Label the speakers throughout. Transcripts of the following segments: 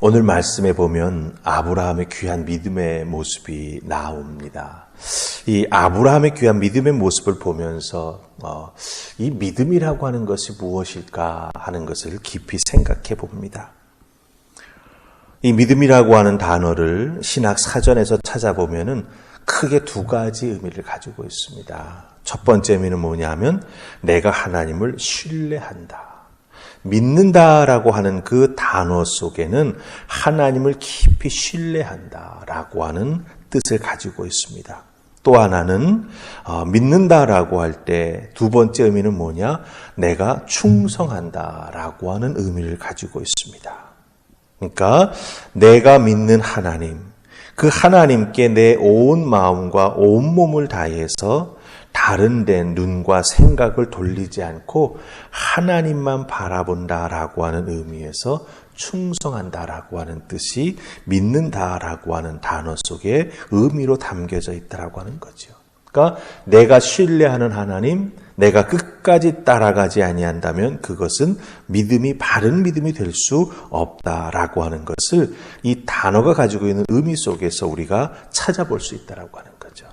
Speaker 1: 오늘 말씀에 보면 아브라함의 귀한 믿음의 모습이 나옵니다. 이 아브라함의 귀한 믿음의 모습을 보면서 이 믿음이라고 하는 것이 무엇일까 하는 것을 깊이 생각해 봅니다. 이 믿음이라고 하는 단어를 신학 사전에서 찾아보면은 크게 두 가지 의미를 가지고 있습니다. 첫 번째 의미는 뭐냐면 내가 하나님을 신뢰한다. 믿는다라고 하는 그 단어 속에는 하나님을 깊이 신뢰한다라고 하는 뜻을 가지고 있습니다. 또 하나는 믿는다라고 할 때 두 번째 의미는 뭐냐? 내가 충성한다라고 하는 의미를 가지고 있습니다. 그러니까 내가 믿는 하나님, 그 하나님께 내 온 마음과 온 몸을 다해서 다른 데 눈과 생각을 돌리지 않고 하나님만 바라본다라고 하는 의미에서 충성한다라고 하는 뜻이 믿는다라고 하는 단어 속에 의미로 담겨져 있다라고 하는 거죠. 그러니까 내가 신뢰하는 하나님, 내가 끝까지 따라가지 아니한다면 그것은 믿음이 바른 믿음이 될 수 없다라고 하는 것을 이 단어가 가지고 있는 의미 속에서 우리가 찾아볼 수 있다라고 하는 거죠.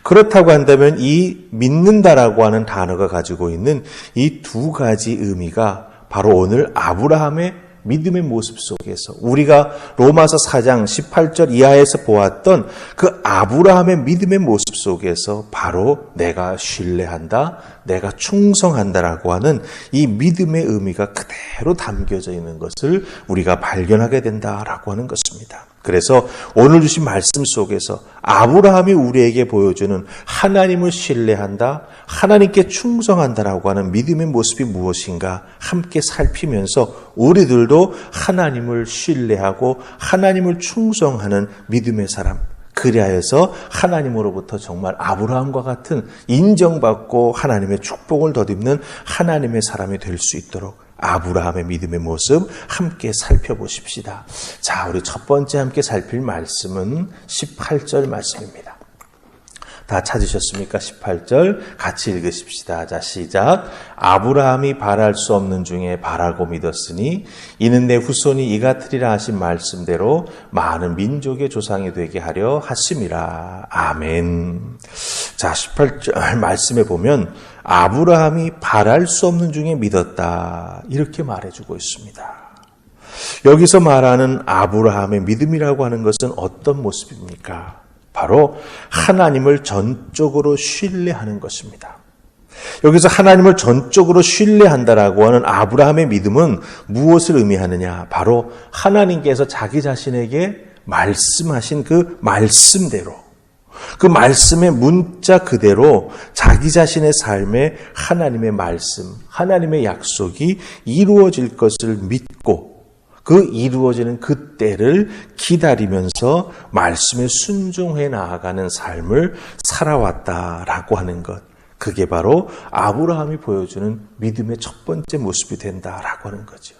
Speaker 1: 그렇다고 한다면 이 믿는다라고 하는 단어가 가지고 있는 이 두 가지 의미가 바로 오늘 아브라함의 믿음의 모습 속에서 우리가 로마서 4장 18절 이하에서 보았던 그 아브라함의 믿음의 모습 속에서 바로 내가 신뢰한다, 내가 충성한다라고 하는 이 믿음의 의미가 그대로 담겨져 있는 것을 우리가 발견하게 된다라고 하는 것입니다. 그래서 오늘 주신 말씀 속에서 아브라함이 우리에게 보여주는 하나님을 신뢰한다, 하나님께 충성한다라고 하는 믿음의 모습이 무엇인가 함께 살피면서 우리들도 하나님을 신뢰하고 하나님을 충성하는 믿음의 사람, 그리하여서 하나님으로부터 정말 아브라함과 같은 인정받고 하나님의 축복을 덧입는 하나님의 사람이 될 수 있도록 아브라함의 믿음의 모습 함께 살펴보십시다. 자, 우리 첫 번째 함께 살필 말씀은 18절 말씀입니다. 다 찾으셨습니까? 18절 같이 읽으십시다. 자, 시작. 아브라함이 바랄 수 없는 중에 바라고 믿었으니 이는 내 후손이 이같으리라 하신 말씀대로 많은 민족의 조상이 되게 하려 하심이라. 아멘. 자, 18절 말씀에 보면 아브라함이 바랄 수 없는 중에 믿었다. 이렇게 말해주고 있습니다. 여기서 말하는 아브라함의 믿음이라고 하는 것은 어떤 모습입니까? 바로 하나님을 전적으로 신뢰하는 것입니다. 여기서 하나님을 전적으로 신뢰한다라고 하는 아브라함의 믿음은 무엇을 의미하느냐? 바로 하나님께서 자기 자신에게 말씀하신 그 말씀대로, 그 말씀의 문자 그대로 자기 자신의 삶에 하나님의 말씀, 하나님의 약속이 이루어질 것을 믿고 그 이루어지는 그 때를 기다리면서 말씀에 순종해 나아가는 삶을 살아왔다라고 하는 것. 그게 바로 아브라함이 보여주는 믿음의 첫 번째 모습이 된다라고 하는 거죠.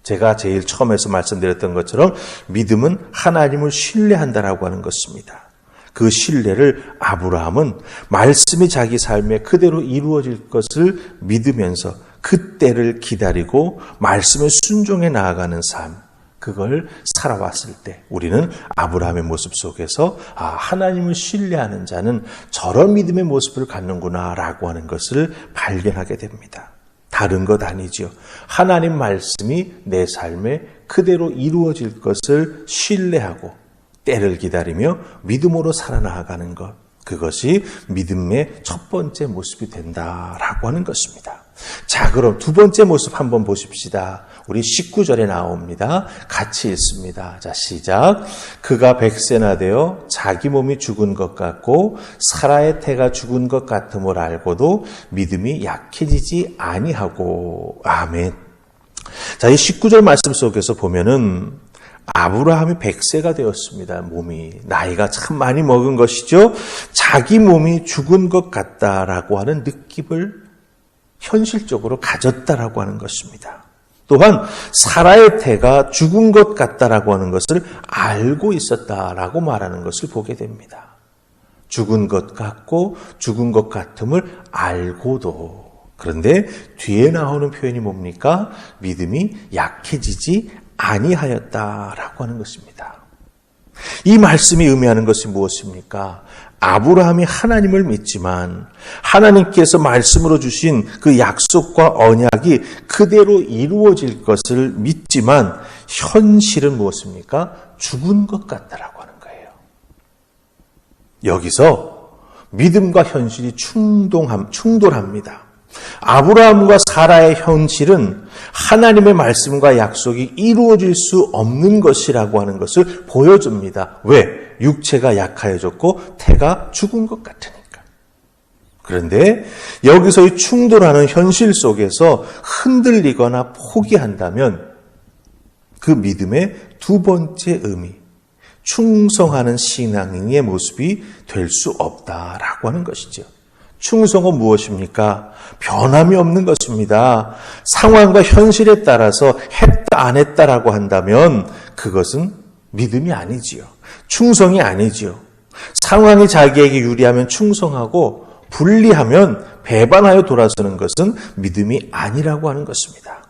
Speaker 1: 제가 제일 처음에서 말씀드렸던 것처럼 믿음은 하나님을 신뢰한다라고 하는 것입니다. 그 신뢰를 아브라함은 말씀이 자기 삶에 그대로 이루어질 것을 믿으면서 그때를 기다리고 말씀에 순종해 나아가는 삶, 그걸 살아왔을 때 우리는 아브라함의 모습 속에서 하나님을 신뢰하는 자는 저런 믿음의 모습을 갖는구나 라고 하는 것을 발견하게 됩니다. 다른 것 아니지요. 하나님 말씀이 내 삶에 그대로 이루어질 것을 신뢰하고 때를 기다리며 믿음으로 살아나가는 것, 그것이 믿음의 첫 번째 모습이 된다라고 하는 것입니다. 자, 그럼 두 번째 모습 한번 보십시다. 우리 19절에 나옵니다. 같이 읽습니다. 자, 시작. 그가 100세나 되어 자기 몸이 죽은 것 같고 사라의 태가 죽은 것 같음을 알고도 믿음이 약해지지 아니하고. 아멘. 자, 이 19절 말씀 속에서 보면은 아브라함이 100세가 되었습니다. 몸이. 나이가 참 많이 먹은 것이죠. 자기 몸이 죽은 것 같다라고 하는 느낌을 현실적으로 가졌다라고 하는 것입니다. 또한 사라의 태가 죽은 것 같다라고 하는 것을 알고 있었다라고 말하는 것을 보게 됩니다. 죽은 것 같고 죽은 것 같음을 알고도. 그런데 뒤에 나오는 표현이 뭡니까? 믿음이 약해지지 아니하였다라고 하는 것입니다. 이 말씀이 의미하는 것이 무엇입니까? 아브라함이 하나님을 믿지만 하나님께서 말씀으로 주신 그 약속과 언약이 그대로 이루어질 것을 믿지만 현실은 무엇입니까? 죽은 것 같다라고 하는 거예요. 여기서 믿음과 현실이 충돌합니다. 아브라함과 사라의 현실은 하나님의 말씀과 약속이 이루어질 수 없는 것이라고 하는 것을 보여줍니다. 왜? 육체가 약하여졌고 태가 죽은 것 같으니까. 그런데 여기서 이 충돌하는 현실 속에서 흔들리거나 포기한다면 그 믿음의 두 번째 의미, 충성하는 신앙인의 모습이 될 수 없다라고 하는 것이죠. 충성은 무엇입니까? 변함이 없는 것입니다. 상황과 현실에 따라서 했다 안 했다라고 한다면 그것은 믿음이 아니지요. 충성이 아니지요. 상황이 자기에게 유리하면 충성하고 불리하면 배반하여 돌아서는 것은 믿음이 아니라고 하는 것입니다.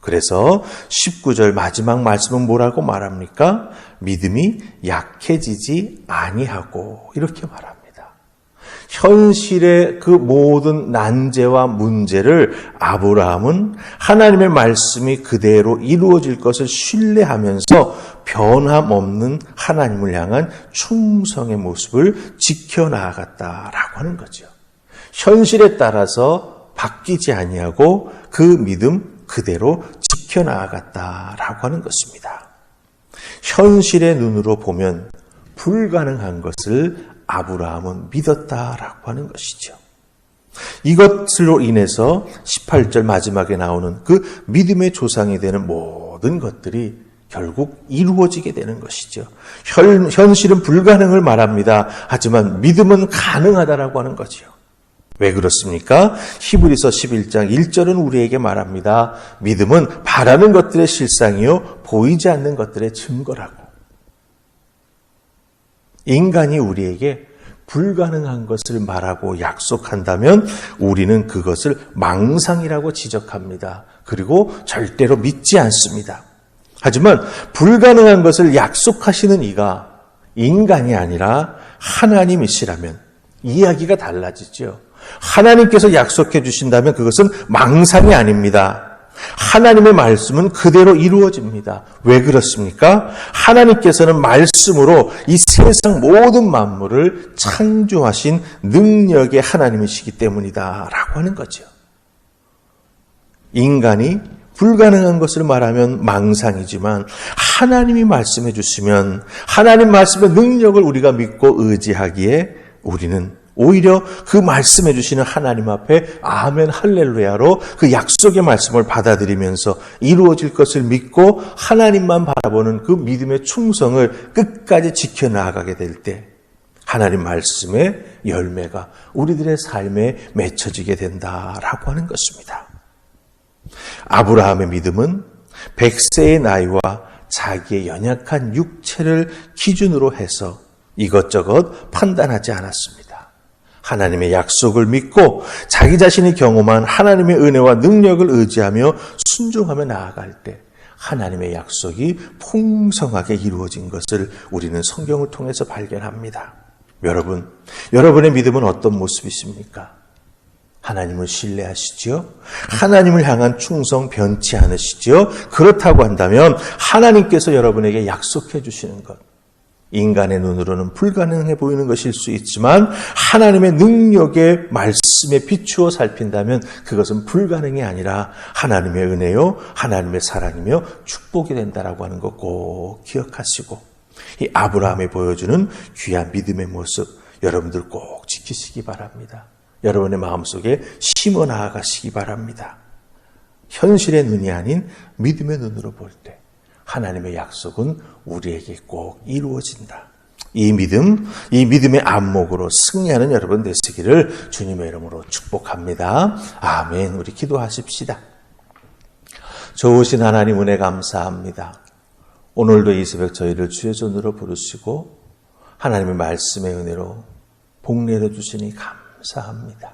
Speaker 1: 그래서 19절 마지막 말씀은 뭐라고 말합니까? 믿음이 약해지지 아니하고 이렇게 말합니다. 현실의 그 모든 난제와 문제를 아브라함은 하나님의 말씀이 그대로 이루어질 것을 신뢰하면서 변함없는 하나님을 향한 충성의 모습을 지켜나갔다라고 하는 거죠. 현실에 따라서 바뀌지 아니하고 그 믿음 그대로 지켜나갔다라고 하는 것입니다. 현실의 눈으로 보면 불가능한 것을 아브라함은 믿었다라고 하는 것이죠. 이것으로 인해서 18절 마지막에 나오는 그 믿음의 조상이 되는 모든 것들이 결국 이루어지게 되는 것이죠. 현실은 불가능을 말합니다. 하지만 믿음은 가능하다라고 하는 거죠. 왜 그렇습니까? 히브리서 11장 1절은 우리에게 말합니다. 믿음은 바라는 것들의 실상이요 보이지 않는 것들의 증거라고. 인간이 우리에게 불가능한 것을 말하고 약속한다면 우리는 그것을 망상이라고 지적합니다. 그리고 절대로 믿지 않습니다. 하지만 불가능한 것을 약속하시는 이가 인간이 아니라 하나님이시라면 이야기가 달라지죠. 하나님께서 약속해 주신다면 그것은 망상이 아닙니다. 하나님의 말씀은 그대로 이루어집니다. 왜 그렇습니까? 하나님께서는 말씀으로 이 세상 모든 만물을 창조하신 능력의 하나님이시기 때문이다 라고 하는 거죠. 인간이 불가능한 것을 말하면 망상이지만 하나님이 말씀해 주시면 하나님 말씀의 능력을 우리가 믿고 의지하기에 우리는 오히려 그 말씀해 주시는 하나님 앞에 아멘 할렐루야로 그 약속의 말씀을 받아들이면서 이루어질 것을 믿고 하나님만 바라보는 그 믿음의 충성을 끝까지 지켜나가게 될 때 하나님 말씀의 열매가 우리들의 삶에 맺혀지게 된다라고 하는 것입니다. 아브라함의 믿음은 100세의 나이와 자기의 연약한 육체를 기준으로 해서 이것저것 판단하지 않았습니다. 하나님의 약속을 믿고 자기 자신이 경험한 하나님의 은혜와 능력을 의지하며 순종하며 나아갈 때 하나님의 약속이 풍성하게 이루어진 것을 우리는 성경을 통해서 발견합니다. 여러분, 여러분의 믿음은 어떤 모습이십니까? 하나님을 신뢰하시지요? 하나님을 향한 충성 변치 않으시지요? 그렇다고 한다면 하나님께서 여러분에게 약속해 주시는 것, 인간의 눈으로는 불가능해 보이는 것일 수 있지만 하나님의 능력의 말씀에 비추어 살핀다면 그것은 불가능이 아니라 하나님의 은혜요, 하나님의 사랑이며 축복이 된다라고 하는 것 꼭 기억하시고 이 아브라함이 보여주는 귀한 믿음의 모습 여러분들 꼭 지키시기 바랍니다. 여러분의 마음속에 심어 나아가시기 바랍니다. 현실의 눈이 아닌 믿음의 눈으로 볼 때 하나님의 약속은 우리에게 꼭 이루어진다. 이 믿음, 이 믿음의 안목으로 승리하는 여러분 되시기를 주님의 이름으로 축복합니다. 아멘. 우리 기도하십시다. 좋으신 하나님 은혜 감사합니다. 오늘도 이 새벽 저희를 주의 손으로 부르시고 하나님의 말씀의 은혜로 복내려 주시니 감사합니다.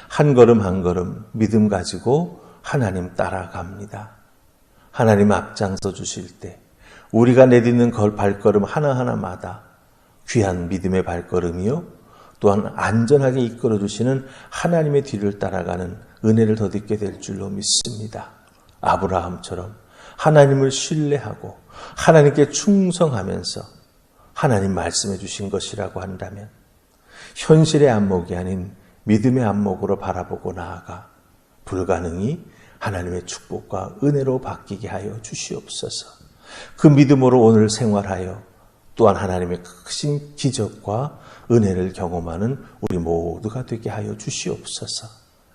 Speaker 1: 한 걸음 한 걸음 믿음 가지고 하나님 따라갑니다. 하나님 앞장서 주실 때 우리가 내딛는 발걸음 하나하나마다 귀한 믿음의 발걸음이요 또한 안전하게 이끌어 주시는 하나님의 뒤를 따라가는 은혜를 덧입게 될 줄로 믿습니다. 아브라함처럼 하나님을 신뢰하고 하나님께 충성하면서 하나님 말씀해 주신 것이라고 한다면 현실의 안목이 아닌 믿음의 안목으로 바라보고 나아가 불가능이 하나님의 축복과 은혜로 바뀌게 하여 주시옵소서. 그 믿음으로 오늘 생활하여 또한 하나님의 크신 기적과 은혜를 경험하는 우리 모두가 되게 하여 주시옵소서.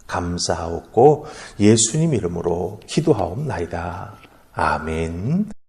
Speaker 1: 감사하옵고 예수님 이름으로 기도하옵나이다. 아멘.